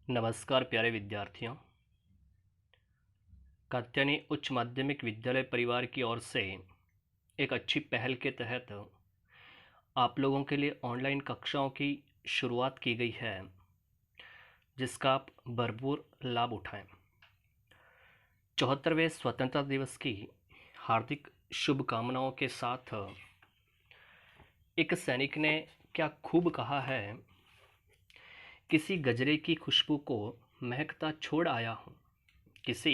नमस्कार प्यारे विद्यार्थियों। कात्यायनी उच्च माध्यमिक विद्यालय परिवार की ओर से एक अच्छी पहल के तहत आप लोगों के लिए ऑनलाइन कक्षाओं की शुरुआत की गई है, जिसका आप भरपूर लाभ उठाएं। 74वें स्वतंत्रता दिवस की हार्दिक शुभकामनाओं के साथ एक सैनिक ने क्या खूब कहा है, किसी गजरे की खुशबू को महकता छोड़ आया हूँ, किसी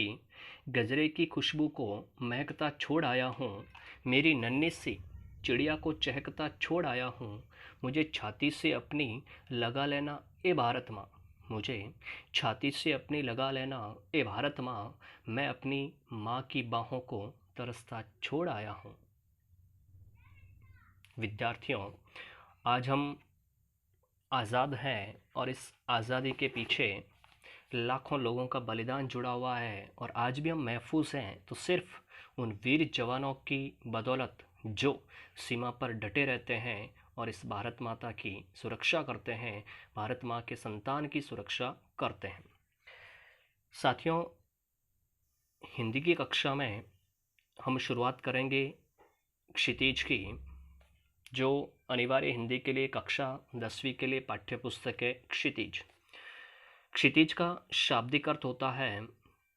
गजरे की खुशबू को महकता छोड़ आया हूँ, मेरी नन्ही सी चिड़िया को चहकता छोड़ आया हूँ, मुझे छाती से अपनी लगा लेना ए भारत माँ, मुझे छाती से अपनी लगा लेना ए भारत माँ, मैं अपनी माँ की बाहों को तरसता छोड़ आया हूँ। विद्यार्थियों, आज हम आज़ाद हैं और इस आज़ादी के पीछे लाखों लोगों का बलिदान जुड़ा हुआ है और आज भी हम महफूज हैं तो सिर्फ उन वीर जवानों की बदौलत जो सीमा पर डटे रहते हैं और इस भारत माता की सुरक्षा करते हैं, भारत माँ के संतान की सुरक्षा करते हैं। साथियों, हिंदी की कक्षा में हम शुरुआत करेंगे क्षितिज की, जो अनिवार्य हिंदी के लिए कक्षा 10वीं के लिए पाठ्य पुस्तक है। क्षितिज क्षितिज का शाब्दिक अर्थ होता है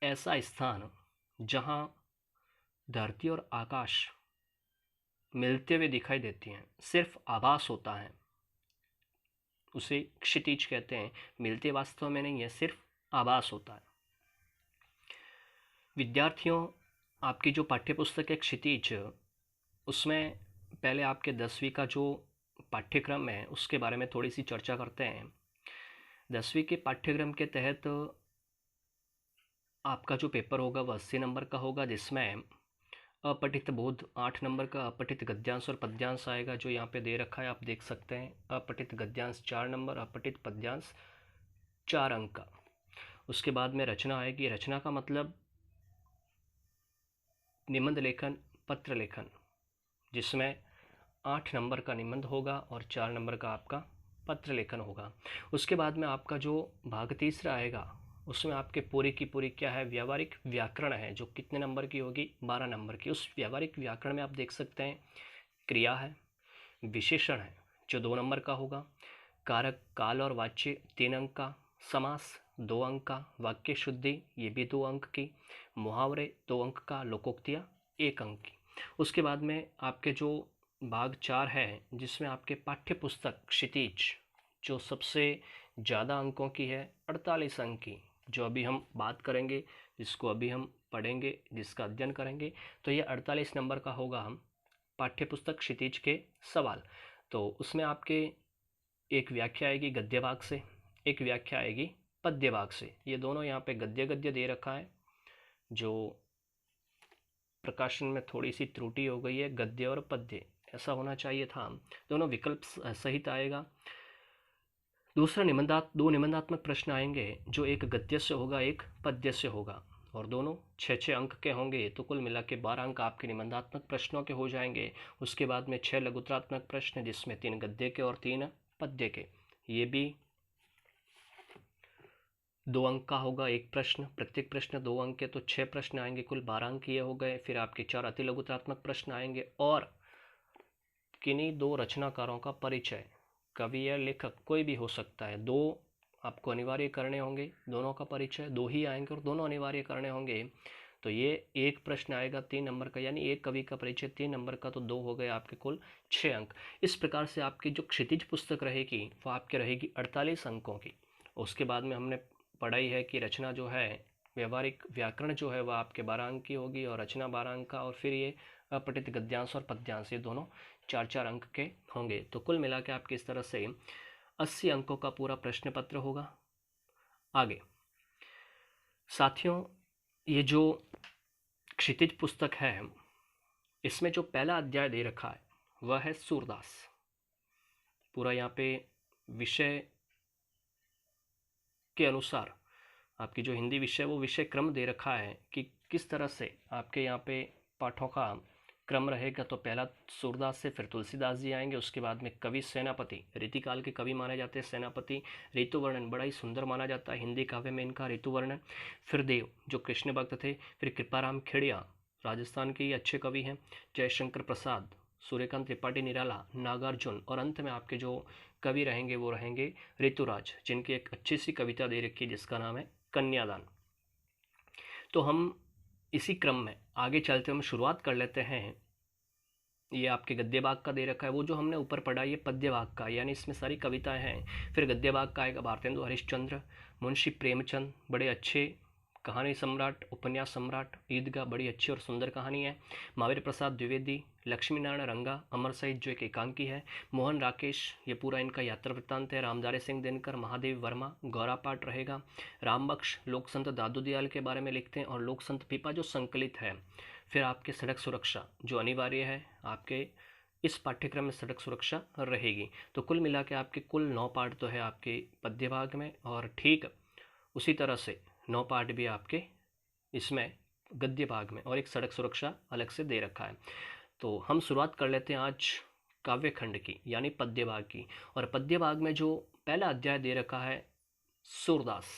ऐसा स्थान जहां धरती और आकाश मिलते हुए दिखाई देती हैं, सिर्फ आभास होता है, उसे क्षितिज कहते हैं। मिलते वास्तव में नहीं है, सिर्फ आभास होता है। विद्यार्थियों, आपकी जो पाठ्य पुस्तक है क्षितिज, उसमें पहले आपके 10वीं का जो पाठ्यक्रम है उसके बारे में थोड़ी सी चर्चा करते हैं। 10वीं के पाठ्यक्रम के तहत आपका जो पेपर होगा वह 80 नंबर का होगा, जिसमें अपठित बोध 8 नंबर का, अपठित गद्यांश और पद्यांश आएगा, जो यहाँ पे दे रखा है, आप देख सकते हैं। अपठित गद्यांश 4 नंबर, अपठित पद्यांश 4 अंक का। उसके बाद में रचना आएगी। रचना का मतलब निबंध लेखन, पत्र लेखन, जिसमें 8 नंबर का निबंध होगा और 4 नंबर का आपका पत्र लेखन होगा। उसके बाद में आपका जो भाग तीसरा आएगा उसमें आपके पूरी की पूरी क्या है, व्यावहारिक व्याकरण है, जो कितने नंबर की होगी, 12 नंबर की। उस व्यावहारिक व्याकरण में आप देख सकते हैं क्रिया है, विशेषण है जो 2 नंबर का होगा, कारक, काल और वाच्य 3 अंक का, समास 2 अंक का, वाक्य शुद्धि ये भी 2 अंक की, मुहावरे 2 अंक का, लोकोक्तियाँ 1 अंक की। उसके बाद में आपके जो भाग 4 है, जिसमें आपके पाठ्य पुस्तक क्षितिज जो सबसे ज़्यादा अंकों की है, 48 अंक की, जो अभी हम बात करेंगे, जिसको अभी हम पढ़ेंगे, जिसका अध्ययन करेंगे, तो ये 48 नंबर का होगा हम पाठ्य पुस्तक क्षितिज के सवाल। तो उसमें आपके एक व्याख्या आएगी गद्य भाग से, एक व्याख्या आएगी पद्य भाग से। ये दोनों यहाँ पे गद्य गद्य दे रखा है, जो प्रकाशन में थोड़ी सी त्रुटि हो गई है, गद्य और पद्य ऐसा होना चाहिए था, दोनों विकल्प सहित आएगा। दूसरा दो निबंधात्मक प्रश्न आएंगे, जो एक गद्य से होगा, एक पद्य से होगा, और दोनों 6-6 अंक के होंगे, तो कुल मिला के 12 अंक आपके निबंधात्मक प्रश्नों के हो जाएंगे। उसके बाद में 6 लघुत्रात्मक प्रश्न, जिसमें 3 गद्य के और 3 पद्य के, ये भी 2 अंक का होगा एक प्रश्न, प्रत्येक प्रश्न 2 अंक के, तो 6 प्रश्न आएंगे, कुल 12 अंक ये हो गए। फिर आपके 4 अति लघुत्रात्मक प्रश्न आएंगे और किन्हीं 2 रचनाकारों का परिचय, कवि या लेखक कोई भी हो सकता है, 2 आपको अनिवार्य करने होंगे, दोनों का परिचय 2 ही आएंगे और दोनों अनिवार्य करने होंगे। तो ये एक प्रश्न आएगा 3 नंबर का, यानी एक कवि का परिचय 3 नंबर का, तो 2 हो गए आपके कुल 6 अंक। इस प्रकार से आपकी जो क्षितिज पुस्तक रहेगी वो आपकी रहेगी 48 अंकों की। उसके बाद में हमने पढ़ाई है कि रचना जो है, व्यवहारिक व्याकरण जो है, वह आपके 12 अंक की होगी और रचना 12 अंक का, और फिर ये अपठित गद्यांश और पद्यांश ये दोनों 4-4 अंक के होंगे। तो कुल मिला के आपके इस तरह से 80 अंकों का पूरा प्रश्न पत्र होगा। आगे साथियों, ये जो क्षितिज पुस्तक है, इसमें जो पहला अध्याय दे रखा है वह है सूरदास। पूरा यहाँ पे विषय के अनुसार आपकी जो हिंदी विषय, वो विषय क्रम दे रखा है कि किस तरह से आपके यहाँ पे पाठों का क्रम रहेगा तो पहला सूरदास से, फिर तुलसीदास जी आएंगे, उसके बाद में कवि सेनापति, रीतिकाल के कवि माने जाते हैं सेनापति। ऋतुवर्णन बड़ा ही सुंदर माना जाता है हिंदी काव्य में इनका ऋतुवर्णन। फिर देव जो कृष्ण भक्त थे। फिर कृपाराम खेड़िया राजस्थान के ही अच्छे कवि हैं। जयशंकर प्रसाद, सूर्यकांत त्रिपाठी निराला, नागार्जुन, और अंत में आपके जो कवि रहेंगे वो रहेंगे ऋतुराज, जिनकी एक अच्छी सी कविता दे रखी है जिसका नाम है कन्यादान। तो हम इसी क्रम में आगे चलते हम शुरुआत कर लेते हैं। ये आपके गद्य भाग का दे रखा है, वो जो हमने ऊपर पढ़ा ये पद्य भाग का, यानी इसमें सारी कविताएं हैं। फिर गद्य भाग का आएगा भारतेंदु हरिश्चंद्र, मुंशी प्रेमचंद, बड़े अच्छे कहानी सम्राट, उपन्यास सम्राट, ईदगाह बड़ी अच्छी और सुंदर कहानी है। महावीर प्रसाद द्विवेदी, लक्ष्मी नारायण रंगा, अमर सहित जो एक एकांकी है। मोहन राकेश, ये पूरा इनका यात्रा वृत्तांत है। रामदारे सिंह दिनकर, महादेव वर्मा, गौरा पाठ रहेगा। राम बख्श लोक संत दादू दयाल के बारे में लिखते हैं, और लोक संत पीपा जो संकलित है। फिर आपके सड़क सुरक्षा जो अनिवार्य है, आपके इस पाठ्यक्रम में सड़क सुरक्षा रहेगी। तो कुल मिला के आपके कुल 9 पाठ तो है आपके पद्य भाग में, और ठीक उसी तरह से 9 पाठ भी आपके इसमें गद्य भाग में, और एक सड़क सुरक्षा अलग से दे रखा है। तो हम शुरुआत कर लेते हैं आज काव्य खंड की, यानी पद्य भाग की। और पद्य भाग में जो पहला अध्याय दे रखा है सूरदास।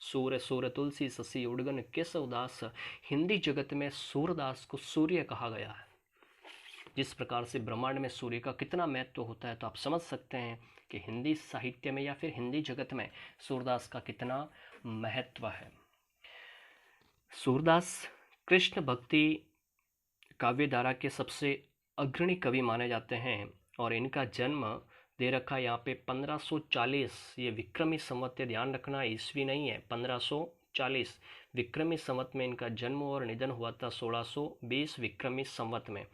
सूर्य सूर्य तुलसी ससी उड़गन केशव दास, हिंदी जगत में सूरदास को सूर्य कहा गया है। जिस प्रकार से ब्रह्मांड में सूर्य का कितना महत्व होता है, तो आप समझ सकते हैं कि हिंदी साहित्य में या फिर हिंदी जगत में सूरदास का कितना महत्व है। सूरदास कृष्ण भक्ति काव्यधारा के सबसे अग्रणी कवि माने जाते हैं, और इनका जन्म दे रखा है यहाँ पे 1540, ये विक्रमी संवत, ध्यान रखना ईस्वी नहीं है, 1540 विक्रमी संवत में इनका जन्म, और निधन हुआ था 1620 विक्रमी संवत में।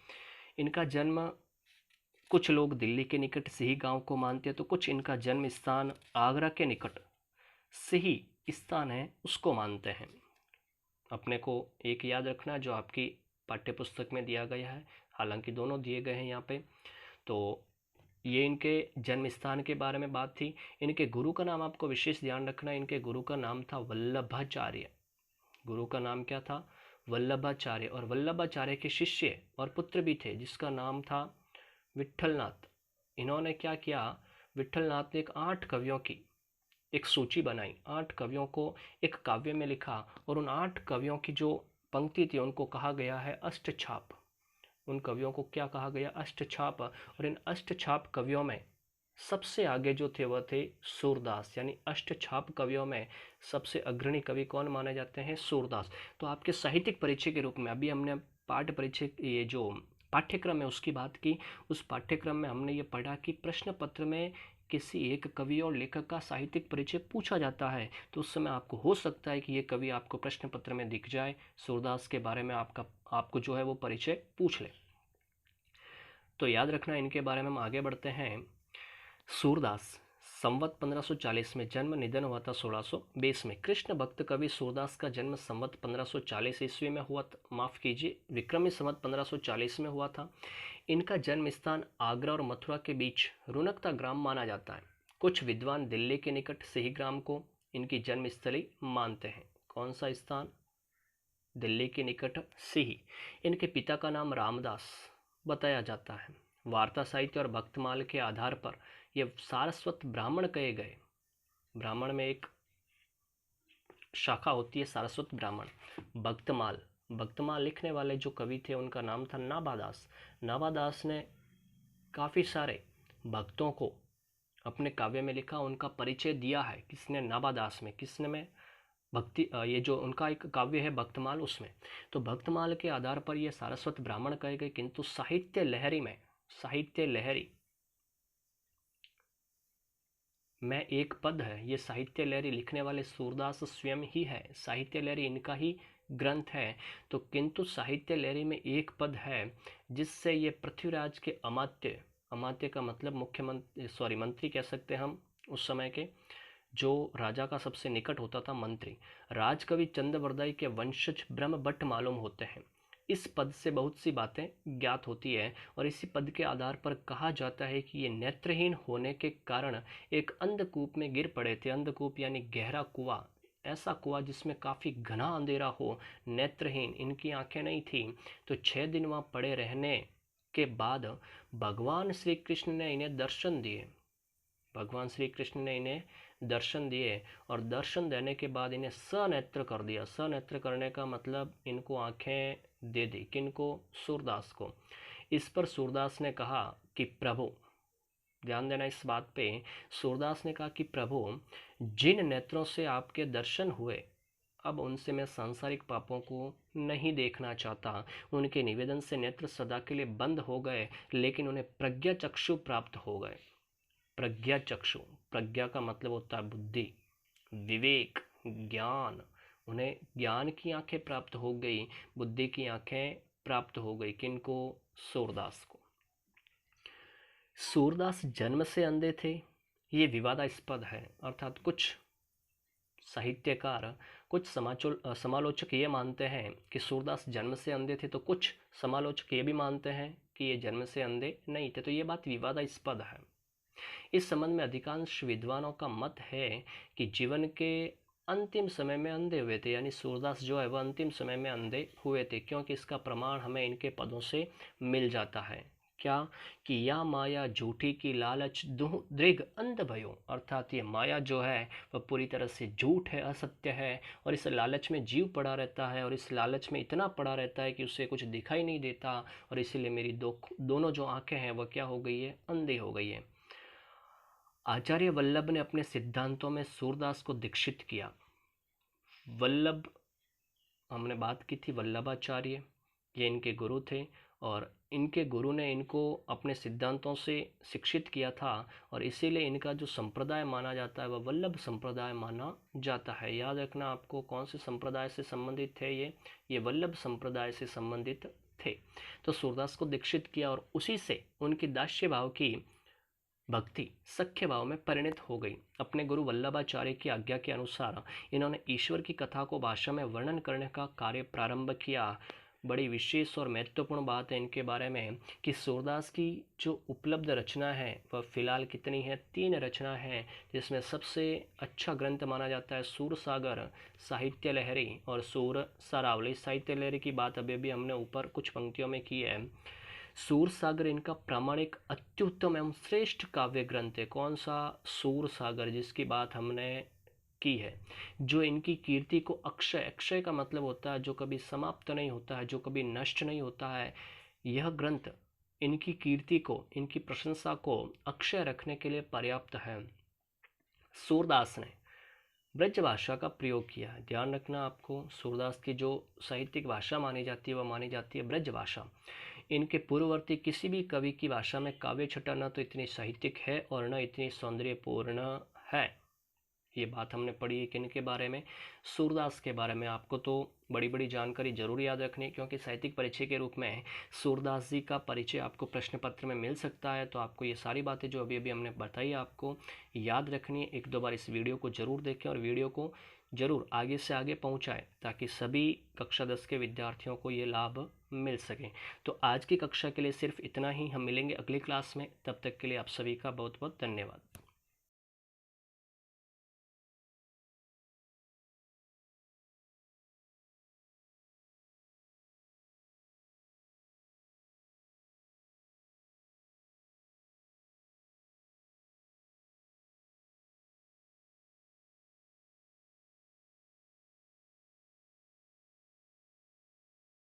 इनका जन्म कुछ लोग दिल्ली के निकट सिही गांव को मानते हैं, तो कुछ इनका जन्म स्थान आगरा के निकट सिही स्थान है उसको मानते हैं। अपने को एक याद रखना जो आपकी पाठ्यपुस्तक में दिया गया है, हालांकि दोनों दिए गए हैं यहाँ पे। तो ये इनके जन्म स्थान के बारे में बात थी। इनके गुरु का नाम आपको विशेष ध्यान रखना, इनके गुरु का नाम था वल्लभाचार्य। गुरु का नाम क्या था? वल्लभाचार्य। और वल्लभाचार्य के शिष्य और पुत्र भी थे जिसका नाम था विट्ठलनाथ। इन्होंने क्या किया, विट्ठलनाथ ने एक 8 कवियों की एक सूची बनाई, 8 कवियों को एक काव्य में लिखा, और उन 8 कवियों की जो पंक्ति थी उनको कहा गया है अष्टछाप। उन कवियों को क्या कहा गया? अष्टछाप। और इन अष्टछाप कवियों में सबसे आगे जो थे वह थे सूरदास, यानी अष्टछाप कवियों में सबसे अग्रणी कवि कौन माने जाते हैं? सूरदास। तो आपके साहित्यिक परिचय के रूप में अभी हमने पाठ परिचय, ये जो पाठ्यक्रम है उसकी बात की। उस पाठ्यक्रम में हमने ये पढ़ा कि प्रश्न पत्र में किसी एक कवि और लेखक का साहित्यिक परिचय पूछा जाता है, तो उस समय आपको हो सकता है कि ये कवि आपको प्रश्न पत्र में दिख जाए, सूरदास के बारे में आपको जो है वो परिचय पूछ ले। तो याद रखना इनके बारे में हम आगे बढ़ते हैं। सूरदास संवत 1540 में जन्म, निधन हुआ था 1620 में। कृष्ण भक्त कवि सूरदास का जन्म संवत 1540 ईस्वी में हुआ, माफ कीजिए विक्रमी संवत 1540 में हुआ था। इनका जन्म स्थान आगरा और मथुरा के बीच रुनकता ग्राम माना जाता है। कुछ विद्वान दिल्ली के निकट सिही ग्राम को इनकी जन्मस्थली मानते हैं। कौन सा स्थान? दिल्ली के निकट सिही। इनके पिता का नाम रामदास बताया जाता है। वार्ता साहित्य और भक्तमाल के आधार पर ये सारस्वत ब्राह्मण कहे गए। ब्राह्मण में एक शाखा होती है सारस्वत ब्राह्मण। भक्तमाल लिखने वाले जो कवि थे उनका नाम था नाभादास। नाभादास ने काफ़ी सारे भक्तों को अपने काव्य में लिखा, उनका परिचय दिया है। किसने? नाभादास में। किसने में? भक्ति, ये जो उनका एक काव्य है भक्तमाल, उसमें। तो भक्तमाल के आधार पर ये सारस्वत ब्राह्मण कहे गए, किंतु साहित्य लहरी में एक पद है, ये साहित्य लहरी लिखने वाले सूरदास स्वयं ही है। साहित्य लहरी इनका ही ग्रंथ है। तो किंतु साहित्य लहरी में एक पद है जिससे ये पृथ्वीराज के अमात्य का मतलब मुख्यमंत्री, मंत्री कह सकते हैं हम, उस समय के जो राजा का सबसे निकट होता था मंत्री, राजकवि चंद्रवरदाई के वंशज ब्रह्मभट्ट मालूम होते हैं। इस पद से बहुत सी बातें ज्ञात होती है, और इसी पद के आधार पर कहा जाता है कि ये नेत्रहीन होने के कारण एक अंधकूप में गिर पड़े थे। अंधकूप यानी गहरा कुआं, ऐसा कुआं जिसमें काफ़ी घना अंधेरा हो, नेत्रहीन, इनकी आंखें नहीं थी। तो 6 दिन वहाँ पड़े रहने के बाद भगवान श्री कृष्ण ने इन्हें दर्शन दिए। भगवान श्री कृष्ण ने इन्हें दर्शन दिए और दर्शन देने के बाद इन्हें सनेत्र कर दिया। सनेत्र करने का मतलब इनको आंखें दे दी। किनको? सूरदास को। इस पर सूरदास ने कहा कि प्रभु, ध्यान देना इस बात पे, सूरदास ने कहा कि प्रभु, जिन नेत्रों से आपके दर्शन हुए, अब उनसे मैं सांसारिक पापों को नहीं देखना चाहता। उनके निवेदन से नेत्र सदा के लिए बंद हो गए, लेकिन उन्हें प्रज्ञा चक्षु प्राप्त हो गए। प्रज्ञा चक्षु, प्रज्ञा का मतलब होता है बुद्धि, विवेक, ज्ञान। उन्हें ज्ञान की आंखें प्राप्त हो गई, बुद्धि की आंखें प्राप्त हो गई। किनको? सूरदास को। सूरदास जन्म से अंधे थे, ये विवादास्पद है। अर्थात कुछ साहित्यकार, कुछ समालोचक ये मानते हैं कि सूरदास जन्म से अंधे थे, तो कुछ समालोचक ये भी मानते हैं कि ये जन्म से अंधे नहीं थे। तो ये बात विवादास्पद है। इस संबंध में अधिकांश विद्वानों का मत है कि जीवन के अंतिम समय में अंधे हुए थे, यानी सूरदास जो है वह अंतिम समय में अंधे हुए थे, क्योंकि इसका प्रमाण हमें इनके पदों से मिल जाता है। क्या? कि या माया झूठी की लालच दुह दृग अंध भयो। अर्थात ये माया जो है वह पूरी तरह से झूठ है, असत्य है, और इस लालच में जीव पड़ा रहता है, और इस लालच में इतना पड़ा रहता है कि उसे कुछ दिखाई नहीं देता, और इसीलिए मेरी दोनों जो आंखें हैं वह क्या हो गई है? अंधी हो गई है। आचार्य वल्लभ ने अपने सिद्धांतों में सूरदास को दीक्षित किया। वल्लभ, हमने बात की थी वल्लभाचार्य, ये इनके गुरु थे, और इनके गुरु ने इनको अपने सिद्धांतों से शिक्षित किया था, और इसीलिए इनका जो संप्रदाय माना जाता है वह वल्लभ संप्रदाय माना जाता है। याद रखना आपको, कौन से संप्रदाय से संबंधित थे ये वल्लभ संप्रदाय से संबंधित थे। तो सूरदास को दीक्षित किया और उसी से उनकी दास्य भाव की भक्ति सख्य भाव में परिणत हो गई। अपने गुरु वल्लभाचार्य की आज्ञा के अनुसार इन्होंने ईश्वर की कथा को भाषा में वर्णन करने का कार्य प्रारंभ किया। बड़ी विशेष और महत्वपूर्ण बात है इनके बारे में कि सूरदास की जो उपलब्ध रचना है वह फिलहाल कितनी है? 3 रचना है, जिसमें सबसे अच्छा ग्रंथ माना जाता है सूरसागर, साहित्य लहरी और सूर सरावली। साहित्य लहरी की बात अभी भी हमने ऊपर कुछ पंक्तियों में की है। सूरसागर इनका प्रामाणिक, अत्युत्तम एवं श्रेष्ठ काव्य ग्रंथ है। कौन सा? सूरसागर, जिसकी बात हमने की है। जो इनकी कीर्ति को अक्षय, अक्षय का मतलब होता है जो कभी समाप्त नहीं होता है, जो कभी नष्ट नहीं होता है। यह ग्रंथ इनकी कीर्ति को, इनकी प्रशंसा को अक्षय रखने के लिए पर्याप्त है। सूरदास ने ब्रज भाषा का प्रयोग किया है। ध्यान रखना आपको, सूरदास की जो साहित्यिक भाषा मानी जाती है वह मानी जाती है ब्रज भाषा। इनके पूर्ववर्ती किसी भी कवि की भाषा में काव्य छटा न तो इतनी साहित्यिक है और न इतनी सौंदर्यपूर्ण है। ये बात हमने पढ़ी है किन के बारे में? सूरदास के बारे में। आपको तो बड़ी बड़ी जानकारी जरूर याद रखनी है, क्योंकि साहित्यिक परिचय के रूप में सूरदास जी का परिचय आपको प्रश्न पत्र में मिल सकता है। तो आपको ये सारी बातें जो अभी अभी हमने बताई आपको याद रखनी है। 1-2 बार इस वीडियो को जरूर देखें और वीडियो को जरूर आगे से आगे पहुंचाएं, ताकि सभी कक्षा 10 के विद्यार्थियों को ये लाभ मिल सके। तो आज की कक्षा के लिए सिर्फ इतना ही। हम मिलेंगे अगली क्लास में, तब तक के लिए आप सभी का बहुत बहुत धन्यवाद।